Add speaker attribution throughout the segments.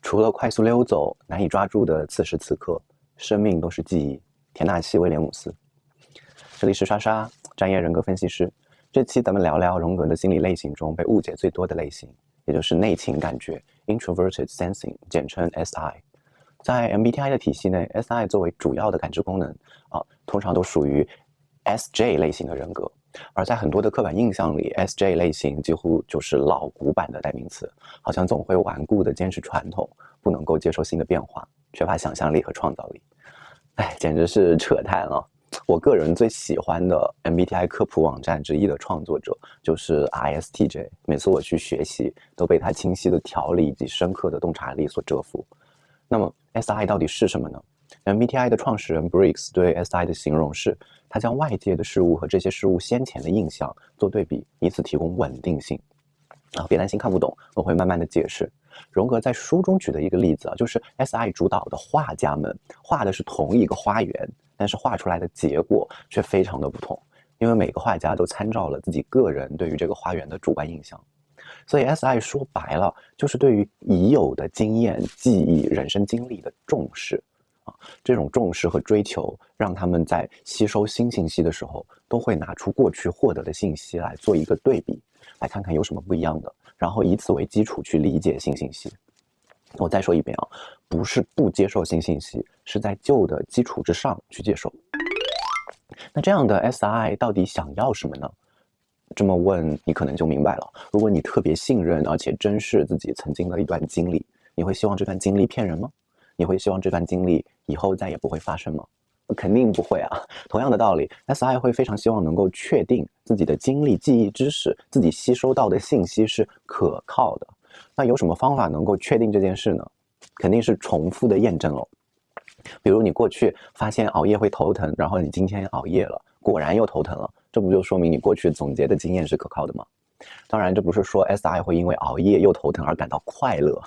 Speaker 1: 除了快速溜走、难以抓住的此时此刻，生命都是记忆。田纳西·威廉姆斯。这里是莎莎，专业人格分析师。这期咱们聊聊荣格的心理类型中被误解最多的类型，也就是内倾感觉 （Introverted Sensing），简称 SI。在 MBTI 的体系内 ，SI 作为主要的感知功能通常都属于 SJ 类型的人格。而在很多的刻板印象里 ，SJ 类型几乎就是老古板的代名词，好像总会顽固地坚持传统，不能够接受新的变化，缺乏想象力和创造力。简直是扯淡啊！我个人最喜欢的 MBTI 科普网站之一的创作者就是 ISTJ， 每次我去学习，都被他清晰的条理以及深刻的洞察力所折服。那么 SI 到底是什么呢？ MBTI 的创始人 Briggs 对 SI 的形容是，他将外界的事物和这些事物先前的印象做对比，以此提供稳定性。别担心看不懂，我会慢慢的解释。荣格在书中举的一个例子就是 SI 主导的画家们画的是同一个花园，但是画出来的结果却非常的不同，因为每个画家都参照了自己个人对于这个花园的主观印象。所以 SI 说白了就是对于已有的经验、记忆、人生经历的重视。这种重视和追求让他们在吸收新信息的时候，都会拿出过去获得的信息来做一个对比，来看看有什么不一样的，然后以此为基础去理解新信息。我再说一遍不是不接受新信息，是在旧的基础之上去接受。那这样的 SI 到底想要什么呢？这么问你可能就明白了。如果你特别信任而且珍视自己曾经的一段经历，你会希望这段经历骗人吗？你会希望这段经历以后再也不会发生吗？肯定不会啊。同样的道理 SI 会非常希望能够确定自己的经历、记忆、知识，自己吸收到的信息是可靠的。那有什么方法能够确定这件事呢？肯定是重复的验证咯。比如你过去发现熬夜会头疼，然后你今天熬夜了，果然又头疼了，这不就说明你过去总结的经验是可靠的吗？当然这不是说 SI 会因为熬夜又头疼而感到快乐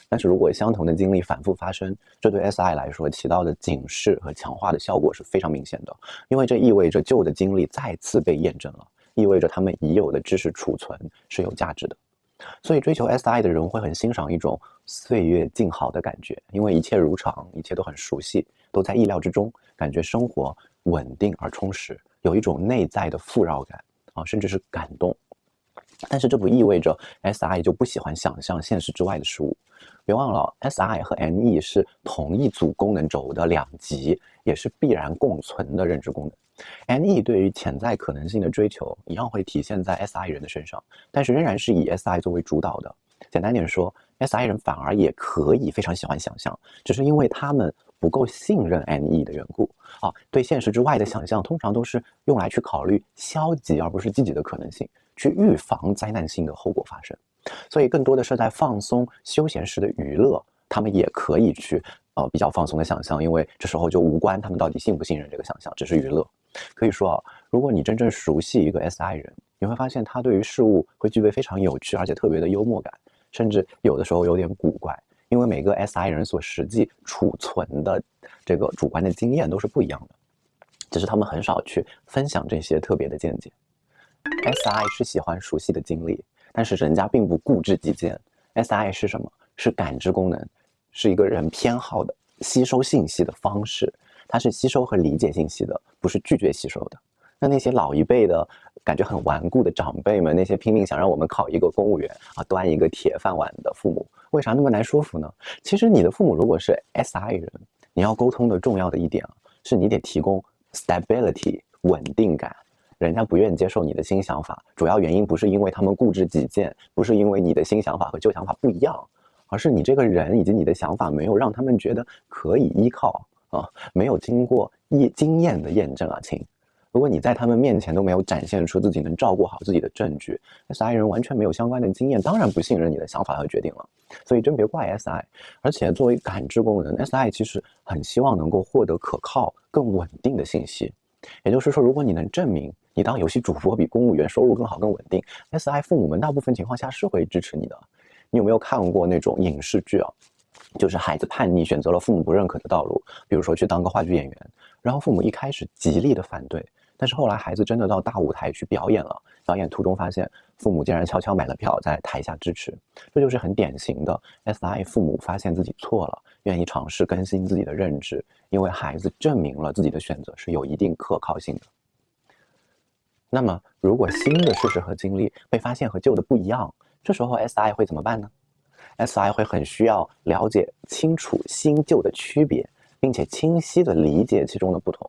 Speaker 1: 但是如果相同的经历反复发生，这对 SI 来说起到的警示和强化的效果是非常明显的，因为这意味着旧的经历再次被验证了，意味着他们已有的知识储存是有价值的。所以追求 SI 的人会很欣赏一种岁月静好的感觉，因为一切如常，一切都很熟悉，都在意料之中，感觉生活稳定而充实，有一种内在的富饶感甚至是感动。但是这不意味着 SI 就不喜欢想象现实之外的事物。别忘了 SI 和 NE 是同一组功能轴的两极，也是必然共存的认知功能。NE 对于潜在可能性的追求一样会体现在 SI 人的身上，但是仍然是以 SI 作为主导的。简单点说， SI 人反而也可以非常喜欢想象，只是因为他们不够信任 NE 的缘故对现实之外的想象通常都是用来去考虑消极而不是积极的可能性，去预防灾难性的后果发生。所以更多的是在放松休闲时的娱乐，他们也可以去比较放松的想象，因为这时候就无关他们到底信不信任这个想象，只是娱乐。可以说如果你真正熟悉一个 SI 人，你会发现他对于事物会具备非常有趣而且特别的幽默感，甚至有的时候有点古怪，因为每个 SI 人所实际储存的这个主观的经验都是不一样的，只是他们很少去分享这些特别的见解。SI 是喜欢熟悉的经历，但是人家并不固执己见。SI 是什么？是感知功能，是一个人偏好的吸收信息的方式，它是吸收和理解信息的，不是拒绝吸收的。那些老一辈的感觉很顽固的长辈们，那些拼命想让我们考一个公务员端一个铁饭碗的父母，为啥那么难说服呢？其实你的父母如果是 SI 人，你要沟通的重要的一点是你得提供 stability 稳定感。人家不愿意接受你的新想法，主要原因不是因为他们固执己见，不是因为你的新想法和旧想法不一样，而是你这个人以及你的想法没有让他们觉得可以依靠没有经过经验的验证亲。如果你在他们面前都没有展现出自己能照顾好自己的证据， SI 人完全没有相关的经验，当然不信任你的想法和决定了。所以真别怪 SI。 而且作为感知功能， SI 其实很希望能够获得可靠更稳定的信息。也就是说，如果你能证明你当游戏主播比公务员收入更好更稳定， SI 父母们大部分情况下是会支持你的。你有没有看过那种影视剧就是孩子叛逆选择了父母不认可的道路，比如说去当个话剧演员，然后父母一开始极力的反对，但是后来孩子真的到大舞台去表演了，表演途中发现父母竟然悄悄买了票在台下支持，这就是很典型的 SI 父母发现自己错了，愿意尝试更新自己的认知，因为孩子证明了自己的选择是有一定可靠性的。那么如果新的事实和经历被发现和旧的不一样，这时候 SI 会怎么办呢？ SI 会很需要了解清楚新旧的区别，并且清晰地理解其中的不同。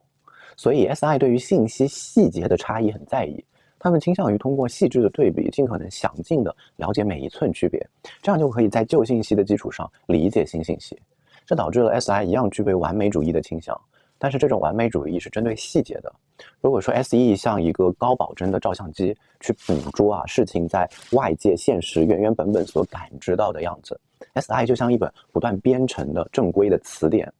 Speaker 1: 所以 SI 对于信息细节的差异很在意，他们倾向于通过细致的对比，尽可能详尽地了解每一寸区别，这样就可以在旧信息的基础上理解新信息。这导致了 SI 一样具备完美主义的倾向，但是这种完美主义是针对细节的。如果说 SE 像一个高保真的照相机，去捕捉事情在外界现实原原本本所感知到的样子， SI 就像一本不断编程的正规的词典，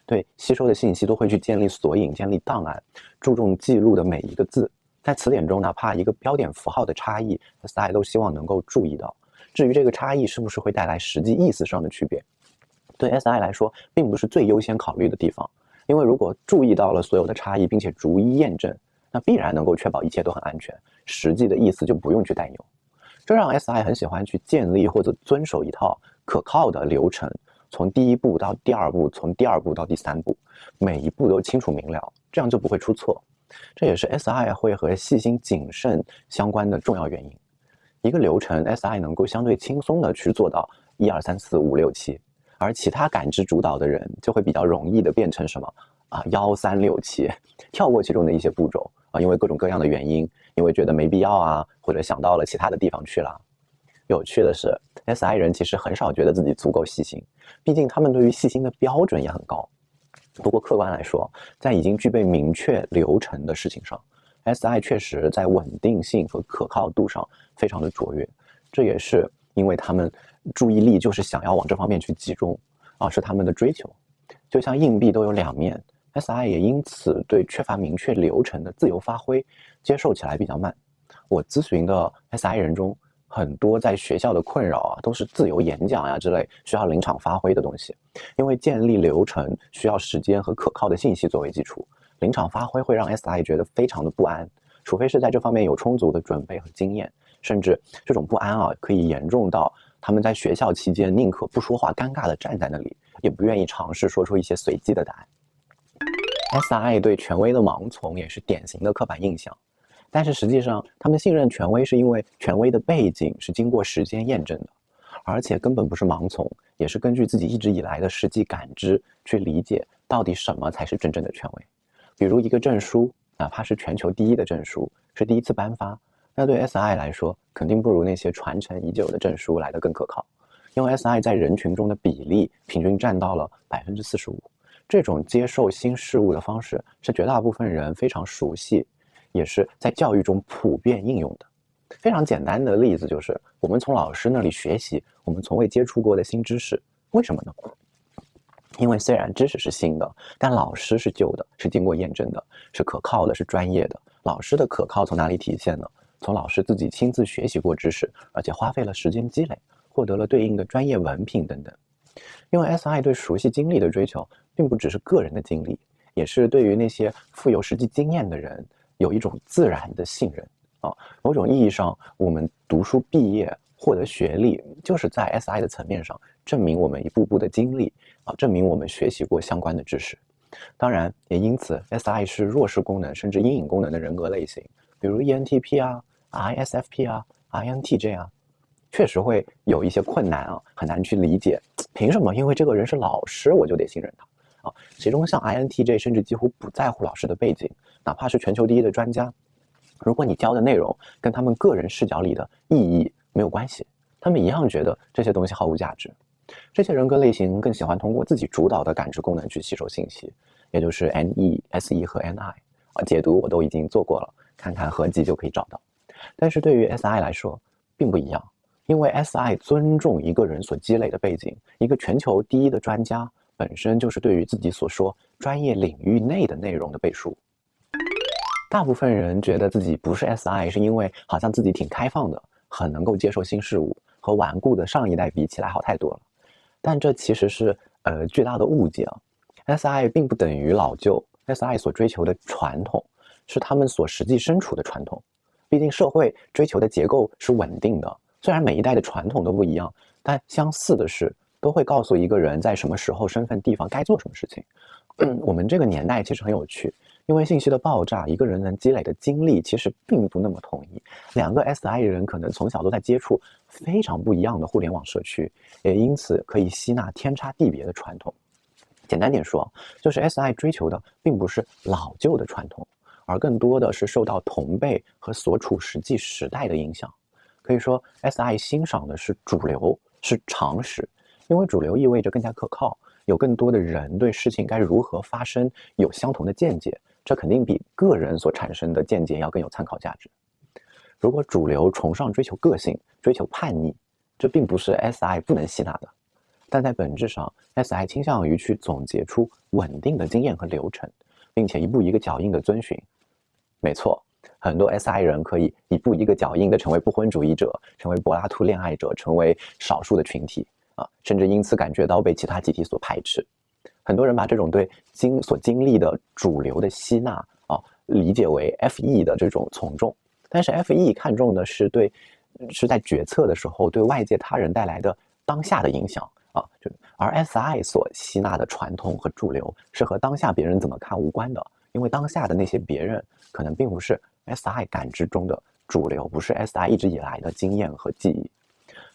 Speaker 1: 对吸收的信息都会去建立索引、建立档案，注重记录的每一个字。在词典中，哪怕一个标点符号的差异， SI 都希望能够注意到。至于这个差异是不是会带来实际意思上的区别，对 SI 来说并不是最优先考虑的地方，因为如果注意到了所有的差异并且逐一验证，那必然能够确保一切都很安全，实际的意思就不用去担忧。这让 SI 很喜欢去建立或者遵守一套可靠的流程，从第一步到第二步，从第二步到第三步，每一步都清楚明了，这样就不会出错。这也是 SI 会和细心谨慎相关的重要原因。一个流程 SI 能够相对轻松的去做到1、2、3、4、5、6、7，而其他感知主导的人就会比较容易的变成什么1、3、6、7，跳过其中的一些步骤因为各种各样的原因，因为觉得没必要或者想到了其他的地方去了。有趣的是 SI 人其实很少觉得自己足够细心，毕竟他们对于细心的标准也很高。不过客观来说，在已经具备明确流程的事情上， SI 确实在稳定性和可靠度上非常的卓越，这也是因为他们注意力就是想要往这方面去集中是他们的追求。就像硬币都有两面， SI 也因此对缺乏明确流程的自由发挥接受起来比较慢。我咨询的 SI 人中，很多在学校的困扰都是自由演讲之类需要临场发挥的东西，因为建立流程需要时间和可靠的信息作为基础，临场发挥会让 SI 觉得非常的不安，除非是在这方面有充足的准备和经验，甚至这种不安可以严重到他们在学校期间宁可不说话，尴尬的站在那里，也不愿意尝试说出一些随机的答案。SI 对权威的盲从也是典型的刻板印象，但是实际上他们信任权威是因为权威的背景是经过时间验证的，而且根本不是盲从，也是根据自己一直以来的实际感知去理解到底什么才是真正的权威。比如一个证书，哪怕是全球第一的证书，是第一次颁发，那对 SI 来说肯定不如那些传承已久的证书来得更可靠，因为 SI 在人群中的比例平均占到了45%，这种接受新事物的方式是绝大部分人非常熟悉，也是在教育中普遍应用的。非常简单的例子就是我们从老师那里学习我们从未接触过的新知识，为什么呢？因为虽然知识是新的，但老师是旧的，是经过验证的，是可靠的，是专业的。老师的可靠从哪里体现呢？从老师自己亲自学习过知识，而且花费了时间积累，获得了对应的专业文凭等等。因为 SI 对熟悉经历的追求并不只是个人的经历，也是对于那些富有实际经验的人有一种自然的信任某种意义上，我们读书毕业获得学历，就是在 SI 的层面上证明我们一步步的经历证明我们学习过相关的知识。当然也因此 SI 是弱势功能甚至阴影功能的人格类型，比如 ENTP ISFP INTJ确实会有一些困难很难去理解，凭什么因为这个人是老师我就得信任他其中像 INTJ 甚至几乎不在乎老师的背景，哪怕是全球第一的专家，如果你教的内容跟他们个人视角里的意义没有关系，他们一样觉得这些东西毫无价值。这些人格类型更喜欢通过自己主导的感知功能去吸收信息，也就是 NE、SE 和 NI解读我都已经做过了，看看合集就可以找到。但是对于 SI 来说并不一样，因为 SI 尊重一个人所积累的背景，一个全球第一的专家本身就是对于自己所说专业领域内的内容的背书。大部分人觉得自己不是 SI 是因为好像自己挺开放的，很能够接受新事物，和顽固的上一代比起来好太多了。但这其实是巨大的误解SI 并不等于老旧， SI 所追求的传统是他们所实际身处的传统。毕竟社会追求的结构是稳定的，虽然每一代的传统都不一样，但相似的是都会告诉一个人在什么时候、身份、地方该做什么事情。我们这个年代其实很有趣，因为信息的爆炸，一个人能积累的经历其实并不那么统一。两个 SI 人可能从小都在接触非常不一样的互联网社区，也因此可以吸纳天差地别的传统。简单点说，就是 SI 追求的并不是老旧的传统，而更多的是受到同辈和所处实际时代的影响。可以说 SI 欣赏的是主流，是常识，因为主流意味着更加可靠，有更多的人对事情该如何发生有相同的见解，这肯定比个人所产生的见解要更有参考价值。如果主流崇尚追求个性，追求叛逆，这并不是 SI 不能吸纳的，但在本质上 SI 倾向于去总结出稳定的经验和流程，并且一步一个脚印的遵循。没错，很多 SI 人可以一步一个脚印的成为不婚主义者，成为柏拉图恋爱者，成为少数的群体甚至因此感觉到被其他集体所排斥。很多人把这种对所经历的主流的吸纳理解为 FE 的这种从众，但是 FE 看重的是在决策的时候对外界他人带来的当下的影响而 SI 所吸纳的传统和主流是和当下别人怎么看无关的，因为当下的那些别人可能并不是 SI 感知中的主流，不是 SI 一直以来的经验和记忆。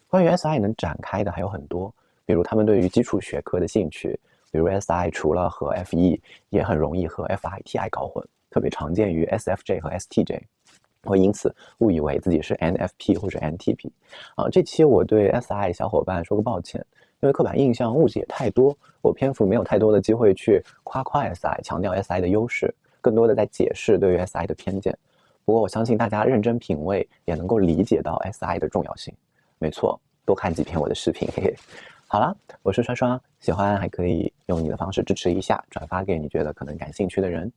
Speaker 1: 关于 SI 能展开的还有很多，比如他们对于基础学科的兴趣，比如 SI 除了和 FE 也很容易和 FITI 搞混，特别常见于 SFJ 和 STJ， 会因此误以为自己是 NFP 或者 NTP。这期我对 SI 小伙伴说个抱歉，因为刻板印象误解太多，我篇幅没有太多的机会去夸 SI， 强调 SI 的优势，更多的在解释对于 SI 的偏见。不过我相信大家认真品味，也能够理解到 SI 的重要性。没错，多看几篇我的视频，嘿嘿。好了，我是刷刷，喜欢还可以用你的方式支持一下，转发给你觉得可能感兴趣的人。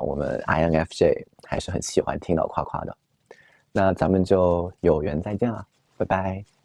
Speaker 1: 我们 INFJ 还是很喜欢听到夸的。那咱们就有缘再见了，拜拜。